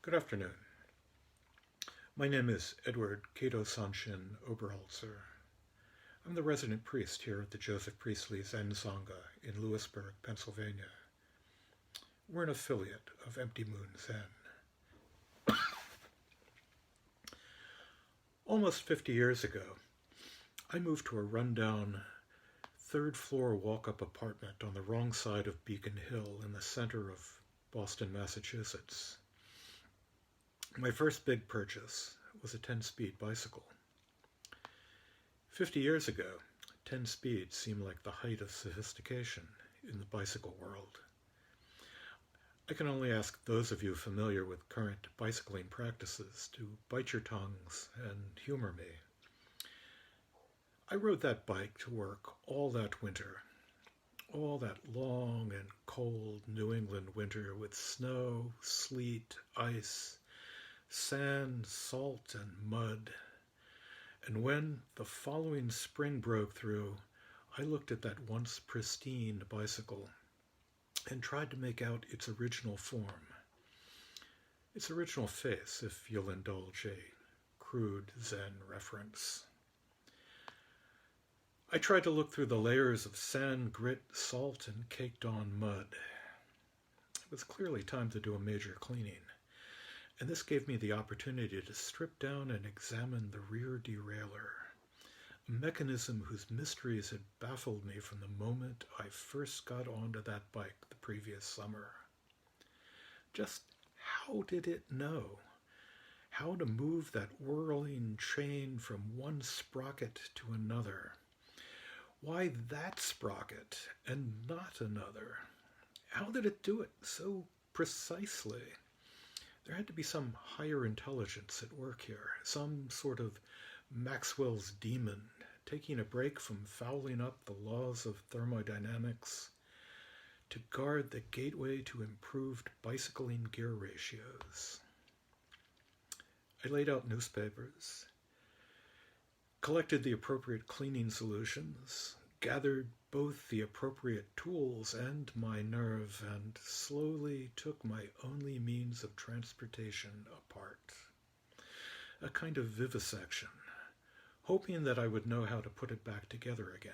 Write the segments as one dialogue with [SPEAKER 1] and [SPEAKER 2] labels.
[SPEAKER 1] Good afternoon. My name is Edward Kato-Sanshin Oberholtzer. I'm the resident priest here at the Joseph Priestley Zen Sangha in Lewisburg, Pennsylvania. We're an affiliate of Empty Moon Zen. Almost 50 years ago, I moved to a rundown third-floor walk-up apartment on the wrong side of Beacon Hill in the center of Boston, Massachusetts. My first big purchase was a 10-speed bicycle. 50 years ago, 10 speeds seemed like the height of sophistication in the bicycle world. I can only ask those of you familiar with current bicycling practices to bite your tongues and humor me. I rode that bike to work all that winter, all that long and cold New England winter with snow, sleet, ice, sand, salt, and mud. And when the following spring broke through, I looked at that once pristine bicycle and tried to make out its original form, its original face, if you'll indulge a crude Zen reference. I tried to look through the layers of sand, grit, salt, and caked-on mud. It was clearly time to do a major cleaning, and this gave me the opportunity to strip down and examine the rear derailleur, a mechanism whose mysteries had baffled me from the moment I first got onto that bike the previous summer. Just how did it know how to move that whirling chain from one sprocket to another? Why that sprocket and not another? How did it do it so precisely? There had to be some higher intelligence at work here, some sort of Maxwell's demon, taking a break from fouling up the laws of thermodynamics to guard the gateway to improved bicycling gear ratios. I laid out newspapers, collected the appropriate cleaning solutions, gathered both the appropriate tools and my nerve, and slowly took my only means of transportation apart. A kind of vivisection, hoping that I would know how to put it back together again.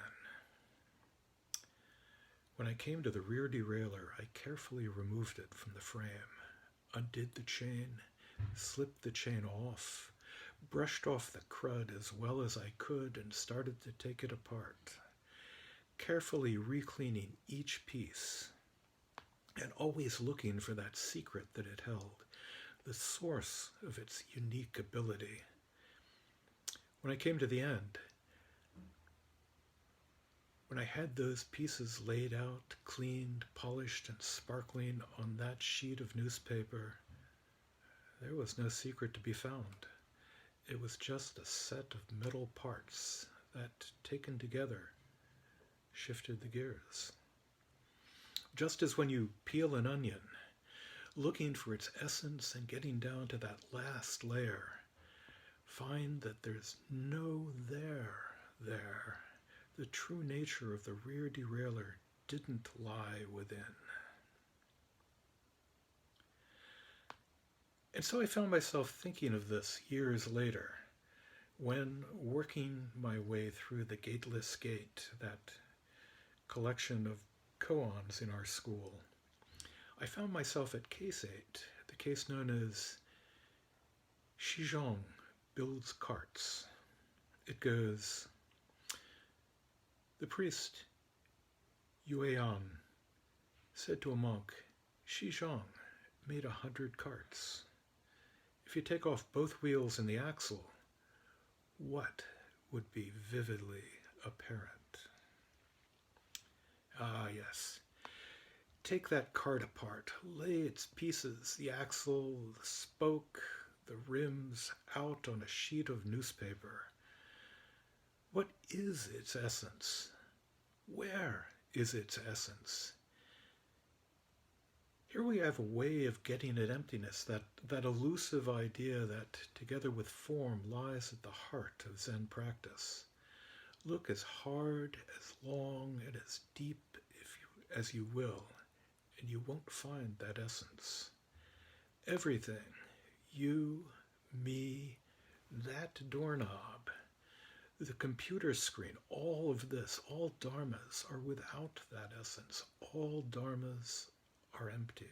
[SPEAKER 1] When I came to the rear derailleur, I carefully removed it from the frame, undid the chain, slipped the chain off, brushed off the crud as well as I could, and started to take it apart, carefully re-cleaning each piece, and always looking for that secret that it held, the source of its unique ability. When I came to the end, when I had those pieces laid out, cleaned, polished, and sparkling on that sheet of newspaper, there was no secret to be found. It was just a set of metal parts that, taken together, shifted the gears. Just as when you peel an onion, looking for its essence and getting down to that last layer, find that there's no there. The true nature of the rear derailleur didn't lie within. And so I found myself thinking of this years later, when working my way through the gateless gate, that collection of koans in our school. I found myself at Case 8, the case known as Shizhong Builds Carts. It goes, the priest Yueyan said to a monk, Shizhong made 100 carts. If you take off both wheels and the axle, what would be vividly apparent? Ah, yes. Take that cart apart, lay its pieces, the axle, the spoke, the rims, out on a sheet of newspaper. What is its essence? Where is its essence? Here we have a way of getting at emptiness, that elusive idea that, together with form, lies at the heart of Zen practice. Look as hard, as long, and as deep as you will, and you won't find that essence. Everything you, me, that doorknob, the computer screen, all of this, all dharmas are without that essence. All dharmas are empty.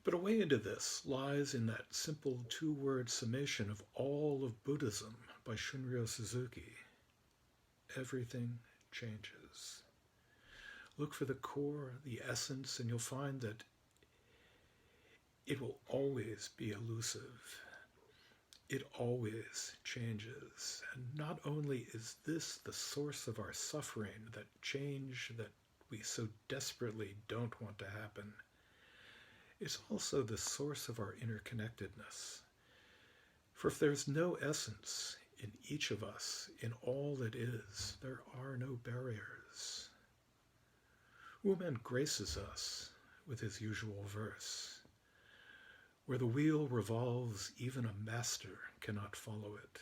[SPEAKER 1] But a way into this lies in that simple two-word summation of all of Buddhism by Shunryo Suzuki. Everything changes. Look for the core, the essence, and you'll find that it will always be elusive. It always changes. And not only is this the source of our suffering, that change that we so desperately don't want to happen, it's also the source of our interconnectedness. For if there's no essence in each of us, in all that is, there are no barriers. Wumen graces us with his usual verse. Where the wheel revolves, even a master cannot follow it.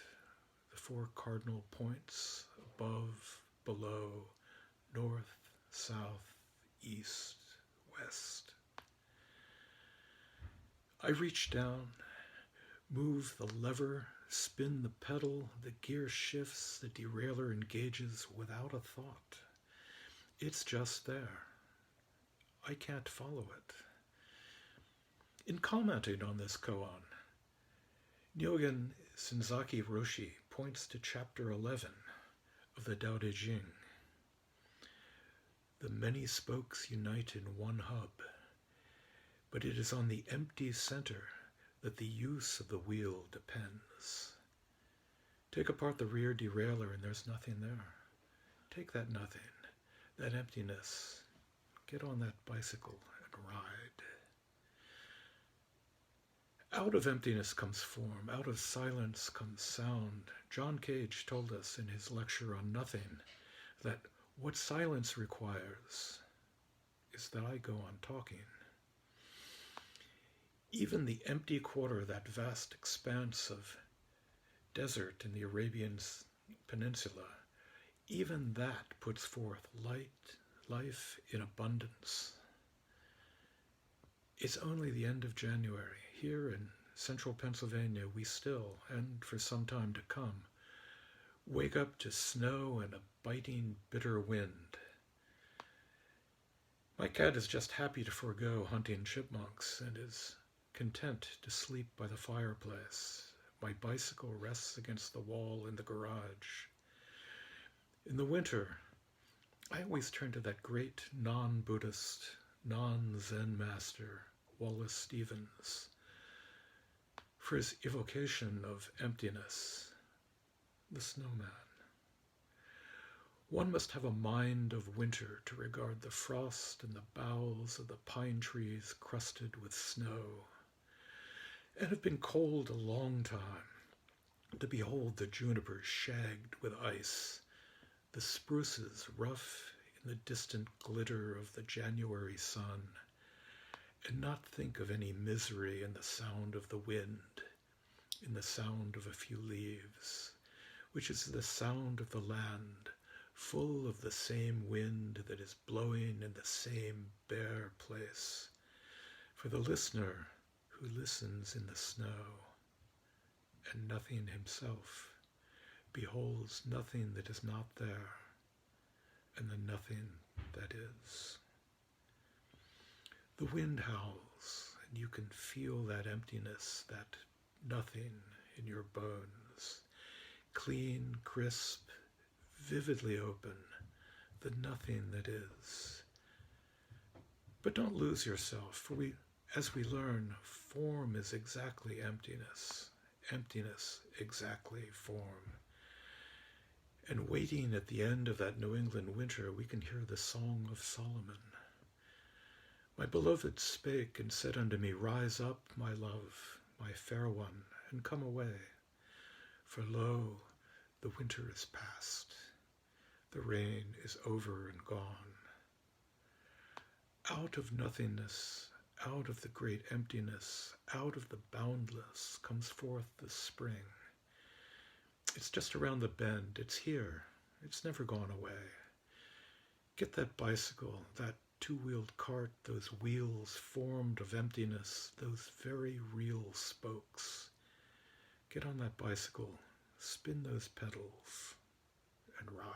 [SPEAKER 1] The four cardinal points, above, below, north, south, east, west. I reach down, move the lever, spin the pedal, the gear shifts, the derailleur engages without a thought. It's just there. I can't follow it. In commenting on this koan, Nyogen Senzaki Roshi points to chapter 11 of the Tao Te Ching. The many spokes unite in one hub, but it is on the empty center that the use of the wheel depends. Take apart the rear derailleur and there's nothing there. Take that nothing, that emptiness, get on that bicycle and ride. Out of emptiness comes form, out of silence comes sound. John Cage told us in his lecture on nothing that what silence requires is that I go on talking. Even the empty quarter, that vast expanse of desert in the Arabian Peninsula, even that puts forth light, life in abundance. It's only the end of January. Here in central Pennsylvania, we still, and for some time to come, wake up to snow and a biting, bitter wind. My cat is just happy to forego hunting chipmunks and is content to sleep by the fireplace. My bicycle rests against the wall in the garage. In the winter, I always turn to that great non-Buddhist, non-Zen master, Wallace Stevens, for his evocation of emptiness, the snowman. One must have a mind of winter to regard the frost in the boughs of the pine trees crusted with snow, and have been cold a long time, to behold the junipers shagged with ice, the spruces rough in the distant glitter of the January sun, and not think of any misery in the sound of the wind, in the sound of a few leaves, which is the sound of the land, full of the same wind that is blowing in the same bare place. For the listener who listens in the snow, and nothing himself, beholds nothing that is not there, and the nothing that is. The wind howls, and you can feel that emptiness, that nothing in your bones. Clean, crisp, vividly open, the nothing that is. But don't lose yourself, for as we learn, form is exactly emptiness, emptiness exactly form. And waiting at the end of that New England winter, we can hear the Song of Solomon. My beloved spake and said unto me, Rise up, my love, my fair one, and come away. For lo, the winter is past, the rain is over and gone. Out of nothingness, out of the great emptiness, out of the boundless comes forth the spring. It's just around the bend, it's here, it's never gone away. Get that bicycle, that two-wheeled cart, those wheels formed of emptiness, those very real spokes. Get on that bicycle, spin those pedals, and ride.